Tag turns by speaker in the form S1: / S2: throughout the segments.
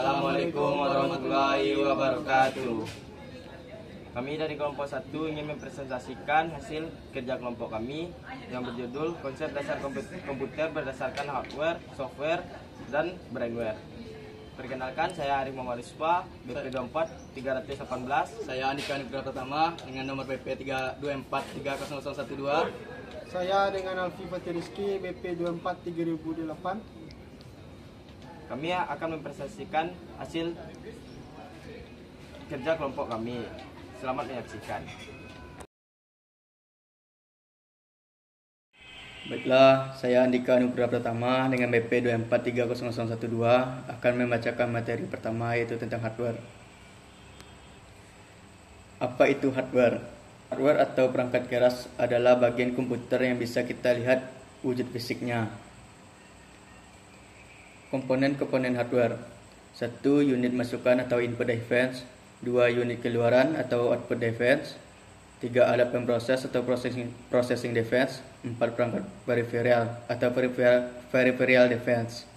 S1: Assalamualaikum warahmatullahi wabarakatuh. Kami dari kelompok 1 ingin mempresentasikan hasil kerja kelompok kami yang berjudul Konsep Dasar Komputer Berdasarkan Hardware, Software, dan Brainware. Perkenalkan, saya Arif Muhammad Yusfa, BP 24 318.
S2: Saya Andika Nugraha Pratama dengan nomor BP 3243012.
S3: Saya dengan Alfi Fatih Rizky, BP 24 3008.
S1: Kami akan mempresentasikan hasil kerja kelompok kami. Selamat menyaksikan.
S2: Baiklah, saya Andika Nugraha Pratama dengan BP 2430012 akan membacakan materi pertama, yaitu tentang hardware. Apa itu hardware? Hardware atau perangkat keras adalah bagian komputer yang bisa kita lihat wujud fisiknya. Komponen-komponen hardware: 1. Unit masukan atau input device, 2. Unit keluaran atau output device, 3. Alat pemproses atau processing device, 4. Perangkat peripheral atau peripheral device.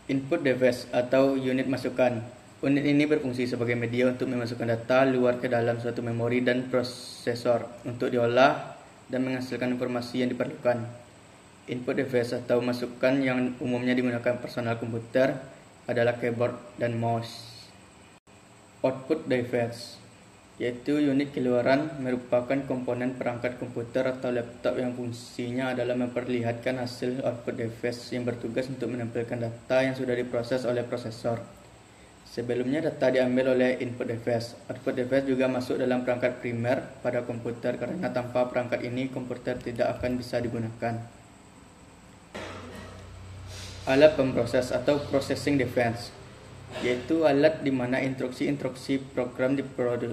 S2: Input device atau unit masukan. Unit ini berfungsi sebagai media untuk memasukkan data luar ke dalam suatu memori dan prosesor untuk diolah dan menghasilkan informasi yang diperlukan. Input device atau masukan yang umumnya digunakan personal komputer adalah keyboard dan mouse. Output device, yaitu unit keluaran, merupakan komponen perangkat komputer atau laptop yang fungsinya adalah memperlihatkan hasil output device yang bertugas untuk menampilkan data yang sudah diproses oleh prosesor. Sebelumnya data diambil oleh input device. Output device juga masuk dalam perangkat primer pada komputer karena tanpa perangkat ini komputer tidak akan bisa digunakan. Alat pemproses atau processing device, yaitu alat di mana instruksi-instruksi program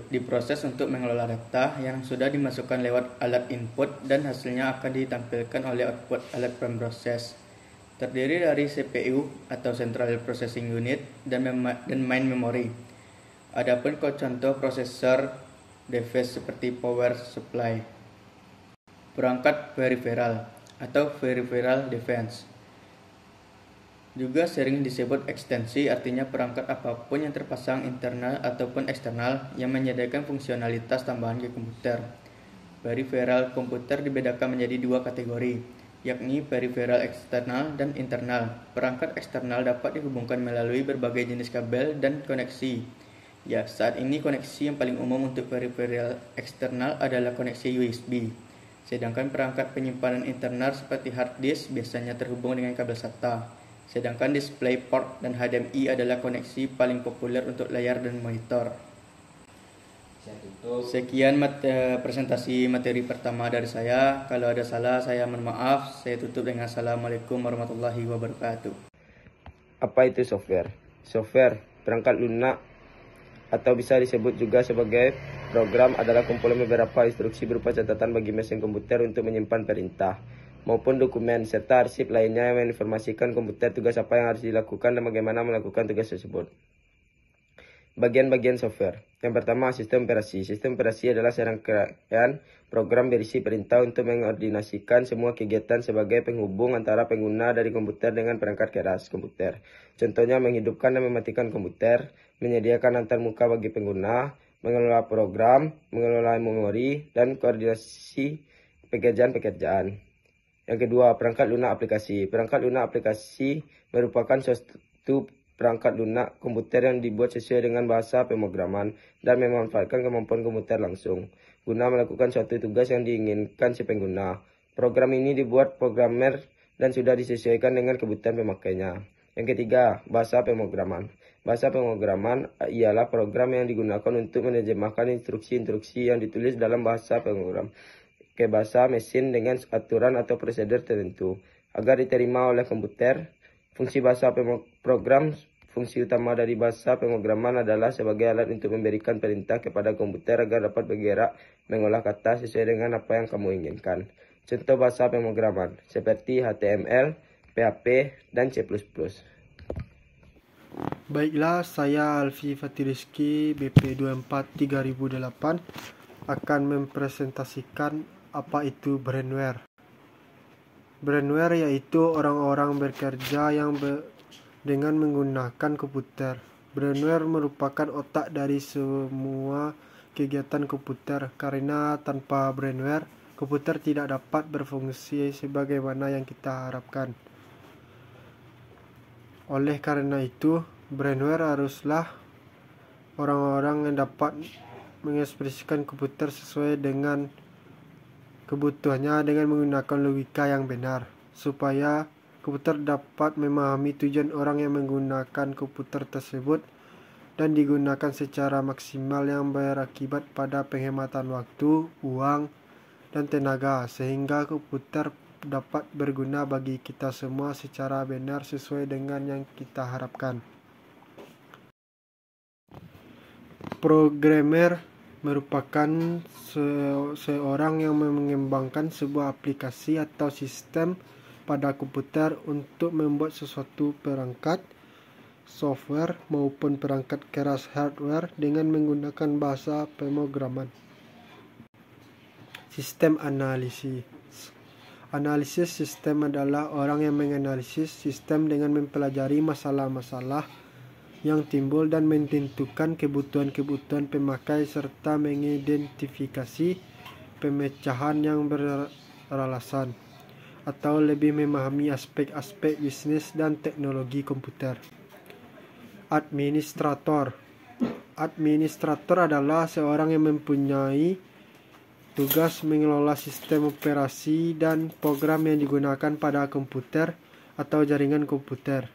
S2: diproses untuk mengelola data yang sudah dimasukkan lewat alat input dan hasilnya akan ditampilkan oleh output alat pemproses. Terdiri dari CPU atau Central Processing Unit dan main memory. Adapun contoh prosesor device seperti power supply. Perangkat peripheral atau peripheral device juga sering disebut ekstensi, artinya perangkat apapun yang terpasang internal ataupun eksternal yang menyediakan fungsionalitas tambahan ke komputer. Peripheral komputer dibedakan menjadi dua kategori, yakni peripheral eksternal dan internal. Perangkat eksternal dapat dihubungkan melalui berbagai jenis kabel dan koneksi. Ya, saat ini koneksi yang paling umum untuk peripheral eksternal adalah koneksi USB. Sedangkan perangkat penyimpanan internal seperti hard disk biasanya terhubung dengan kabel SATA. Sedangkan DisplayPort dan HDMI adalah koneksi paling populer untuk layar dan monitor. Sekian presentasi materi pertama dari saya. Kalau ada salah, saya mohon maaf. Saya tutup dengan Assalamualaikum warahmatullahi wabarakatuh.
S1: Apa itu software? Software, perangkat lunak atau bisa disebut juga sebagai program adalah kumpulan beberapa instruksi berupa catatan bagi mesin komputer untuk menyimpan perintah maupun dokumen serta arsip lainnya yang menginformasikan komputer tugas apa yang harus dilakukan dan bagaimana melakukan tugas tersebut. Bagian-bagian software. Yang pertama, sistem operasi. Sistem operasi adalah serangkaian program berisi perintah untuk mengordinasikan semua kegiatan sebagai penghubung antara pengguna dari komputer dengan perangkat keras komputer. Contohnya menghidupkan dan mematikan komputer, menyediakan antarmuka bagi pengguna, mengelola program, mengelola memori, dan koordinasi pekerjaan-pekerjaan. Yang kedua, perangkat lunak aplikasi. Perangkat lunak aplikasi merupakan suatu perangkat lunak komputer yang dibuat sesuai dengan bahasa pemrograman dan memanfaatkan kemampuan komputer langsung guna melakukan suatu tugas yang diinginkan si pengguna. Program ini dibuat programmer dan sudah disesuaikan dengan kebutuhan pemakainya. Yang ketiga, bahasa pemrograman. Bahasa pemrograman ialah program yang digunakan untuk menerjemahkan instruksi-instruksi yang ditulis dalam bahasa pemrogram ke bahasa mesin dengan aturan atau prosedur tertentu agar diterima oleh komputer. Fungsi bahasa program, fungsi utama dari bahasa pemrograman adalah sebagai alat untuk memberikan perintah kepada komputer agar dapat bergerak mengolah kata sesuai dengan apa yang kamu inginkan. Contoh bahasa pemrograman seperti HTML, PHP, dan C++.
S3: Baiklah, saya Alfi Fatih Rizky, BP 24 3008 akan mempresentasikan apa itu brainware. Brainware yaitu orang-orang bekerja yang dengan menggunakan komputer. Brainware merupakan otak dari semua kegiatan komputer, karena tanpa brainware, komputer tidak dapat berfungsi sebagaimana yang kita harapkan. Oleh karena itu, brainware haruslah orang-orang yang dapat mengekspresikan komputer sesuai dengan kebutuhannya dengan menggunakan logika yang benar, supaya komputer dapat memahami tujuan orang yang menggunakan komputer tersebut dan digunakan secara maksimal yang berakibat pada penghematan waktu, uang, dan tenaga, sehingga komputer dapat berguna bagi kita semua secara benar sesuai dengan yang kita harapkan. Programmer merupakan seorang yang mengembangkan sebuah aplikasi atau sistem pada komputer untuk membuat sesuatu perangkat software maupun perangkat keras hardware dengan menggunakan bahasa pemrograman. Sistem analisis. Analisis sistem adalah orang yang menganalisis sistem dengan mempelajari masalah-masalah yang timbul dan menentukan kebutuhan-kebutuhan pemakai serta mengidentifikasi pemecahan yang beralasan, atau lebih memahami aspek-aspek bisnis dan teknologi komputer. Administrator. Administrator adalah seorang yang mempunyai tugas mengelola sistem operasi dan program yang digunakan pada komputer atau jaringan komputer.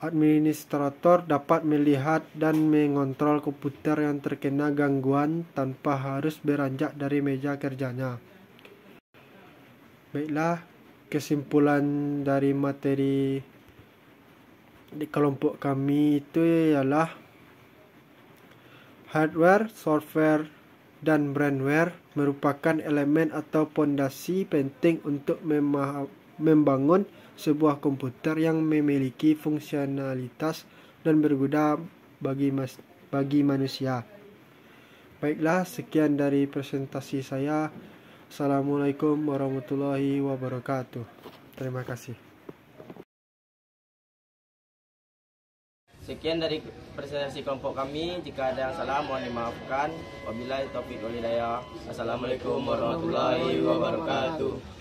S3: Administrator dapat melihat dan mengontrol komputer yang terkena gangguan tanpa harus beranjak dari meja kerjanya. Baiklah, kesimpulan dari materi di kelompok kami itu ialah hardware, software, dan brainware merupakan elemen atau pondasi penting untuk membangun sebuah komputer yang memiliki fungsionalitas dan berguna bagi manusia. Baiklah, sekian dari presentasi saya. Assalamualaikum warahmatullahi wabarakatuh. Terima kasih.
S1: Sekian dari presentasi kelompok kami. Jika ada yang salah, mohon dimaafkan. Wabillahi taufiq wal hidayah. Assalamualaikum warahmatullahi wabarakatuh.